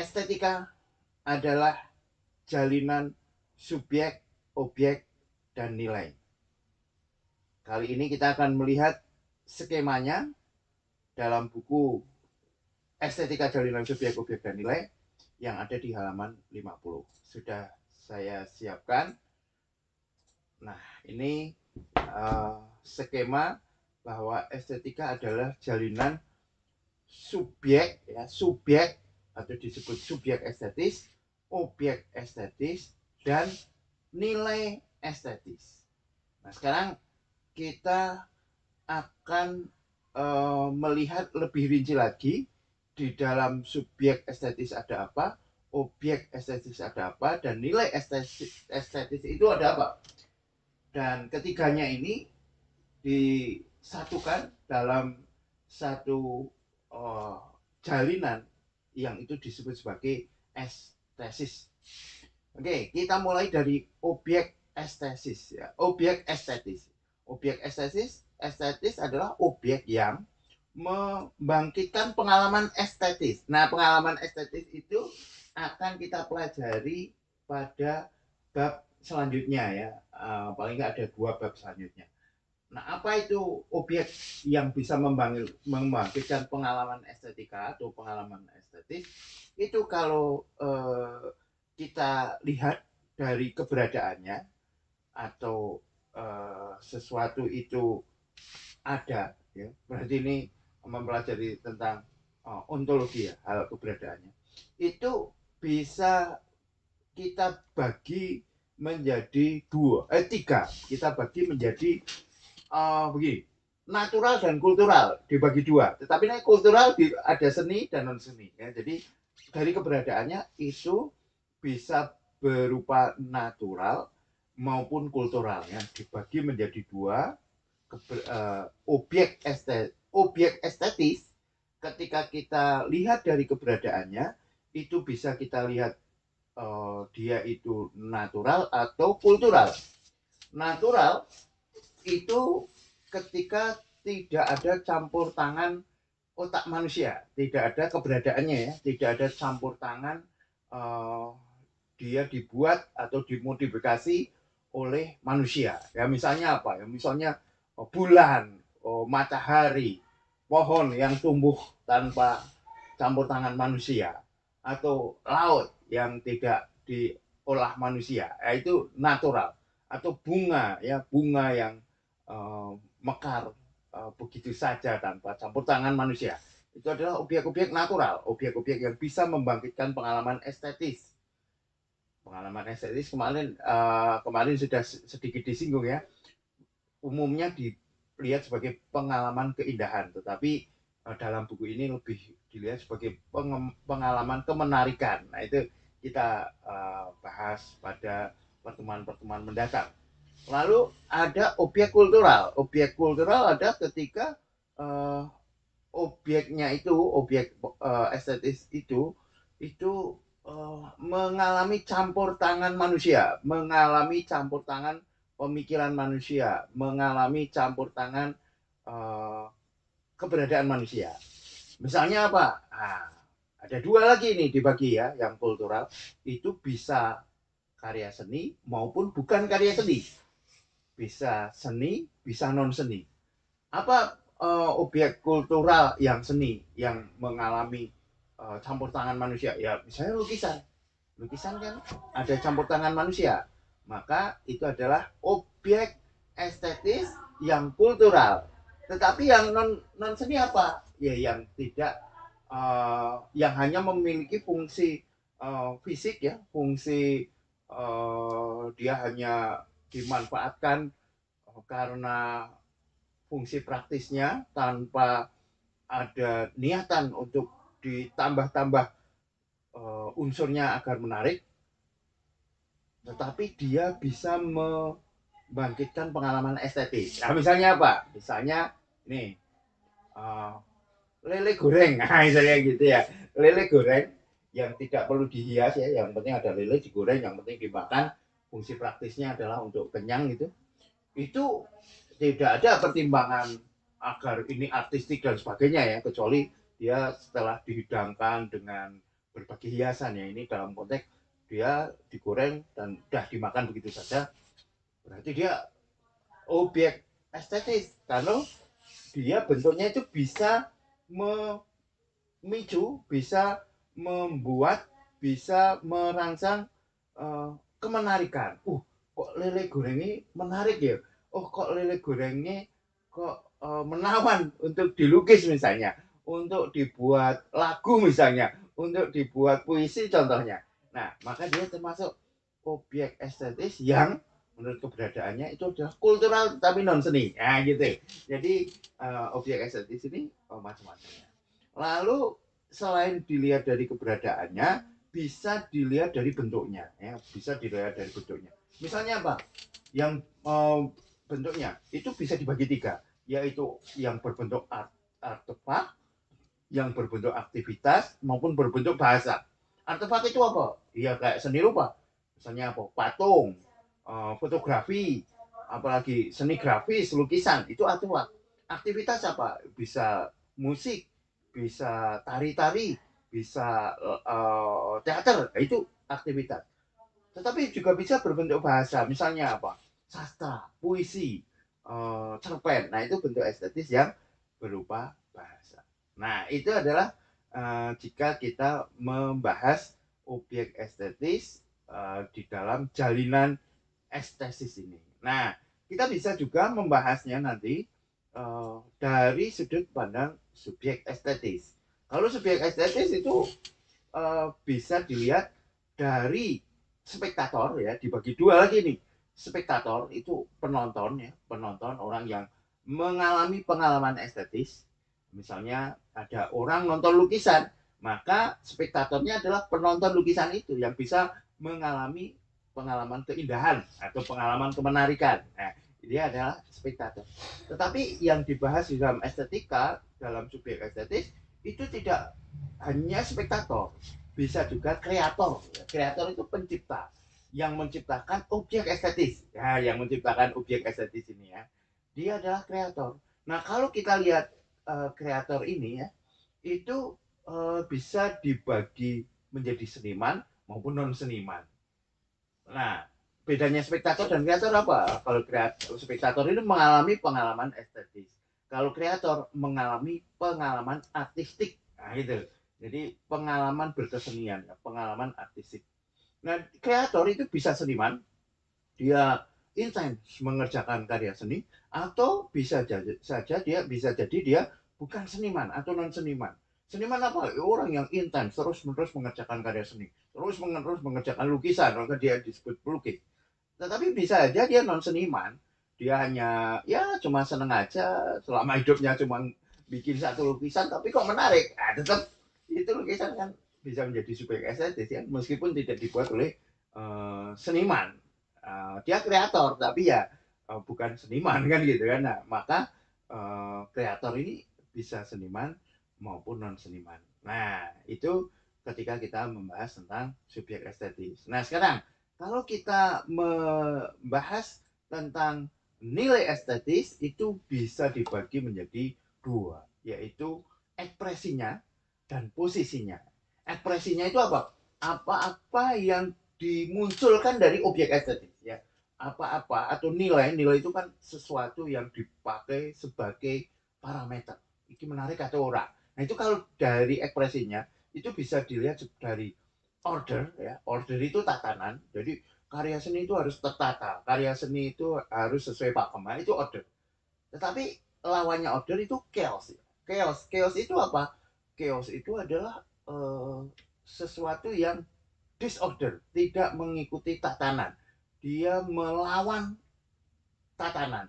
estetika adalah jalinan subjek, objek, dan nilai. Kali ini kita akan melihat skemanya dalam buku Estetika Jalinan Subjek, Objek, dan Nilai yang ada di halaman 50. Sudah saya siapkan. Nah, ini skema bahwa estetika adalah jalinan subjek, ya, subjek atau disebut subjek estetis, objek estetis, dan nilai estetis. Nah, sekarang kita akan melihat lebih rinci lagi di dalam subjek estetis ada apa, objek estetis ada apa, dan nilai estetis itu ada apa. Dan ketiganya ini disatukan dalam satu jalinan yang itu disebut sebagai estesis. Oke, kita mulai dari objek estesis, ya. Objek estetis. Objek estetis adalah objek yang membangkitkan pengalaman estetis. Nah, pengalaman estetis itu akan kita pelajari pada bab selanjutnya, ya. Paling nggak ada 2 bab selanjutnya. Nah, apa itu objek yang bisa membangkitkan pengalaman estetika atau pengalaman estetis? Itu kalau kita lihat dari keberadaannya atau sesuatu itu ada, ya, berarti ini mempelajari tentang ontologi, ya, hal keberadaannya. Itu bisa kita bagi menjadi 3. Kita bagi menjadi begini, natural dan kultural dibagi 2. Tetapi ini kultural ada seni dan non seni, ya. Jadi dari keberadaannya itu bisa berupa natural maupun kultural, ya. Dibagi menjadi 2. Objek estetis ketika kita lihat dari keberadaannya itu bisa kita lihat dia itu natural atau kultural. Natural itu ketika tidak ada campur tangan otak manusia, tidak ada keberadaannya, ya, tidak ada campur tangan dia dibuat atau dimodifikasi oleh manusia. Ya, misalnya apa? Ya, misalnya bulan, matahari, pohon yang tumbuh tanpa campur tangan manusia, atau laut yang tidak diolah manusia, ya, itu natural. Atau bunga, ya, bunga yang mekar begitu saja tanpa campur tangan manusia. Itu adalah objek-objek natural, objek-objek yang bisa membangkitkan pengalaman estetis. Pengalaman estetis kemarin sudah sedikit disinggung, ya. Umumnya dilihat sebagai pengalaman keindahan, tetapi dalam buku ini lebih dilihat sebagai pengalaman kemenarikan. Nah, itu kita bahas pada pertemuan-pertemuan mendatang. Lalu ada objek kultural. Objek kultural ada ketika objeknya itu, objek estetis itu mengalami campur tangan manusia, mengalami campur tangan pemikiran manusia, mengalami campur tangan keberadaan manusia. Misalnya apa? Nah, ada 2 lagi nih dibagi, ya. Yang kultural itu bisa karya seni maupun bukan karya seni. Bisa seni, bisa non seni. Apa objek kultural yang seni yang mengalami campur tangan manusia? Ya, misalnya lukisan. Lukisan kan ada campur tangan manusia. Maka itu adalah objek estetis yang kultural. Tetapi yang non seni apa? Ya, yang tidak yang hanya memiliki fungsi fisik, ya, fungsi dia hanya dimanfaatkan karena fungsi praktisnya tanpa ada niatan untuk ditambah-tambah unsurnya agar menarik, tetapi dia bisa membangkitkan pengalaman estetis. Nah, misalnya apa? Misalnya nih, lele goreng, nah, misalnya gitu, ya. Lele goreng yang tidak perlu dihias, ya, yang penting ada lele digoreng, yang penting dimakan, fungsi praktisnya adalah untuk kenyang gitu. Itu tidak ada pertimbangan agar ini artistik dan sebagainya, ya, kecuali dia setelah dihidangkan dengan berbagai hiasan ya. Ini dalam konteks dia digoreng dan udah dimakan begitu saja, berarti dia objek estetis karena dia bentuknya itu bisa memicu, bisa membuat, bisa merangsang kemenarikan. Kok lele goreng ini menarik ya? Kok lele gorengnya kok menawan untuk dilukis misalnya, untuk dibuat lagu misalnya, untuk dibuat puisi contohnya. Nah, maka dia termasuk objek estetis yang menurut keberadaannya itu adalah kultural tapi non seni. Nah, gitu. Jadi objek estetis ini macam-macam. Lalu selain dilihat dari keberadaannya, bisa dilihat dari bentuknya, ya, bisa dilihat dari bentuknya. Misalnya apa? Yang bentuknya itu bisa dibagi tiga, yaitu yang berbentuk artefak, yang berbentuk aktivitas maupun berbentuk bahasa. Artefak itu apa? Iya kayak seni rupa, misalnya apa? Patung, fotografi, apalagi seni grafis, lukisan itu artefak. Aktivitas apa? Bisa musik, bisa tari-tari, bisa teater, itu aktivitas. Tetapi juga bisa berbentuk bahasa, misalnya apa? Sastra, puisi, cerpen. Nah, itu bentuk estetis yang berupa bahasa. Nah, itu adalah jika kita membahas objek estetis di dalam jalinan estesis ini. Nah, kita bisa juga membahasnya nanti dari sudut pandang subjek estetis. Kalau subjek estetis itu bisa dilihat dari spektator ya, dibagi dua lagi nih. Spektator itu penonton ya, penonton orang yang mengalami pengalaman estetis. Misalnya ada orang nonton lukisan, maka spektatornya adalah penonton lukisan itu yang bisa mengalami pengalaman keindahan atau pengalaman kemenarikan. Nah, dia adalah spektator. Tetapi yang dibahas di dalam estetika, dalam subjek estetis, itu tidak hanya spektator, bisa juga kreator. Kreator itu pencipta yang menciptakan objek estetis. Ya, yang menciptakan objek estetis ini ya, dia adalah kreator. Nah, kalau kita lihat kreator ini ya, itu bisa dibagi menjadi seniman maupun non seniman. Nah, bedanya spektator dan kreator apa? Kalau kreator, spektator itu mengalami pengalaman estetis. Kalau kreator mengalami pengalaman artistik. Nah, gitu. Jadi pengalaman berkesenian, ya, pengalaman artistik. Nah, kreator itu bisa seniman, dia intens mengerjakan karya seni, atau bisa saja dia bisa jadi dia bukan seniman atau non seniman. Seniman apa? Orang yang intens terus menerus mengerjakan karya seni, terus menerus mengerjakan lukisan, maka dia disebut pelukis. Tetapi bisa aja dia non seniman, dia hanya ya cuma seneng aja selama hidupnya cuma bikin satu lukisan, tapi kok menarik. Tetap itu lukisan kan bisa menjadi subjek estetis ya, meskipun tidak dibuat oleh seniman. Dia kreator tapi ya bukan seniman kan gitu kan. Nah, maka kreator ini bisa seniman maupun non seniman. Nah, itu ketika kita membahas tentang subjek estetis. Nah, sekarang kalau kita membahas tentang nilai estetis itu bisa dibagi menjadi dua, yaitu ekspresinya dan posisinya. Ekspresinya itu apa? Apa-apa yang dimunculkan dari objek estetis ya. Apa-apa atau nilai itu kan sesuatu yang dipakai sebagai parameter. Ini menarik atau ora. Nah, itu kalau dari ekspresinya itu bisa dilihat dari order ya. Order itu tatanan. Jadi karya seni itu harus tertata. Karya seni itu harus sesuai pakem. Nah, itu order. Tetapi lawannya order itu chaos. Chaos itu apa? Chaos itu adalah sesuatu yang disorder, tidak mengikuti tatanan. Dia melawan tatanan.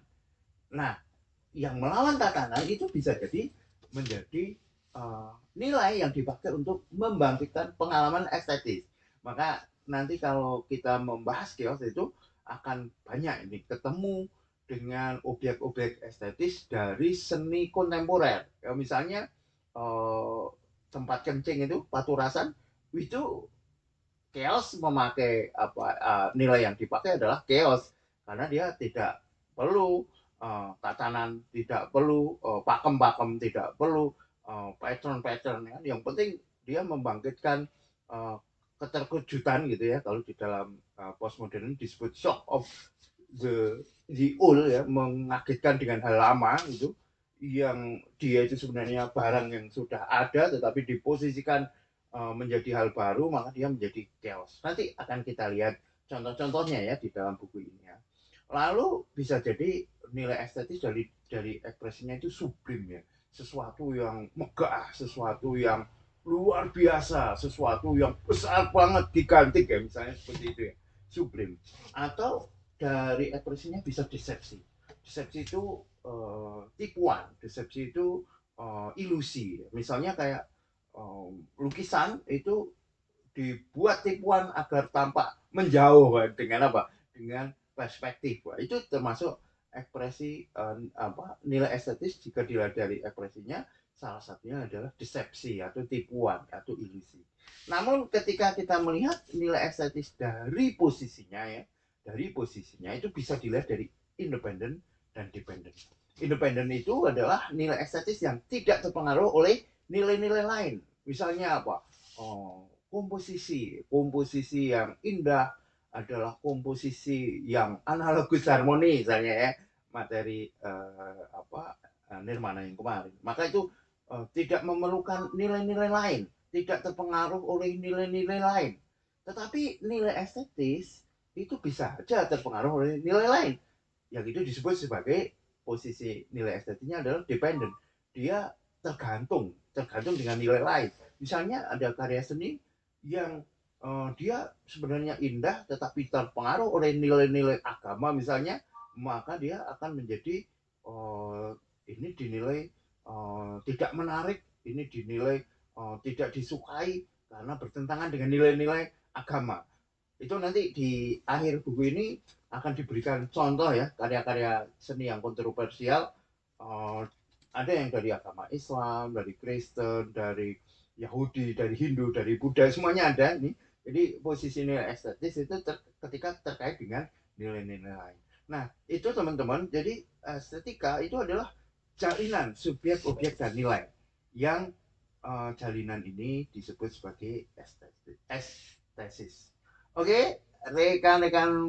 Nah, yang melawan tatanan itu bisa jadi menjadi nilai yang dipakai untuk membangkitkan pengalaman estetis. Maka nanti kalau kita membahas chaos itu akan banyak ini ketemu dengan objek-objek estetis dari seni kontemporer. Ya, misalnya tempat kencing itu Paturasan itu chaos memakai apa nilai yang dipakai adalah chaos karena dia tidak perlu tatanan, tidak perlu pakem-pakem, tidak perlu pattern-pattern ya. Yang penting dia membangkitkan uh, keterkejutan gitu ya, kalau di dalam postmodern disebut shock of the old ya, mengagetkan dengan hal lama gitu, yang dia itu sebenarnya barang yang sudah ada tetapi diposisikan menjadi hal baru, maka dia menjadi chaos. Nanti akan kita lihat contoh-contohnya ya di dalam buku ini ya. Lalu bisa jadi nilai estetis dari ekspresinya itu sublim ya, sesuatu yang megah, sesuatu yang luar biasa, sesuatu yang besar banget, gigantik ya, misalnya seperti itu ya, sublim. Atau dari ekspresinya bisa desepsi. Desepsi itu tipuan, desepsi itu ilusi. Misalnya kayak lukisan itu dibuat tipuan agar tampak menjauh dengan apa? Dengan perspektif. Itu termasuk ekspresi nilai estetis jika dilihat dari ekspresinya, salah satunya adalah desepsi atau tipuan atau ilusi. Namun ketika kita melihat nilai estetis dari posisinya ya, dari posisinya itu bisa dilihat dari independen dan dependen. Independen itu adalah nilai estetis yang tidak terpengaruh oleh nilai-nilai lain. Misalnya apa? Komposisi yang indah adalah komposisi yang analogus harmoni, misalnya ya, materi nirmana yang kemarin, maka itu tidak memerlukan nilai-nilai lain, tidak terpengaruh oleh nilai-nilai lain. Tetapi nilai estetis itu bisa saja terpengaruh oleh nilai lain, yang itu disebut sebagai posisi nilai estetiknya adalah dependent. Dia tergantung dengan nilai lain. Misalnya ada karya seni yang dia sebenarnya indah tetapi terpengaruh oleh nilai-nilai agama misalnya, maka dia akan menjadi ini dinilai tidak menarik, ini dinilai tidak disukai karena bertentangan dengan nilai-nilai agama. Itu nanti di akhir buku ini akan diberikan contoh ya, karya-karya seni yang kontroversial. Ada yang dari agama Islam, dari Kristen, dari Yahudi, dari Hindu, dari Buddha, semuanya ada ini. Jadi posisi nilai estetis itu ketika terkait dengan nilai-nilai lain. Nah itu teman-teman, jadi estetika itu adalah jalinan subjek, objek, dan nilai yang jalinan ini disebut sebagai estesis. Oke, rekan-rekan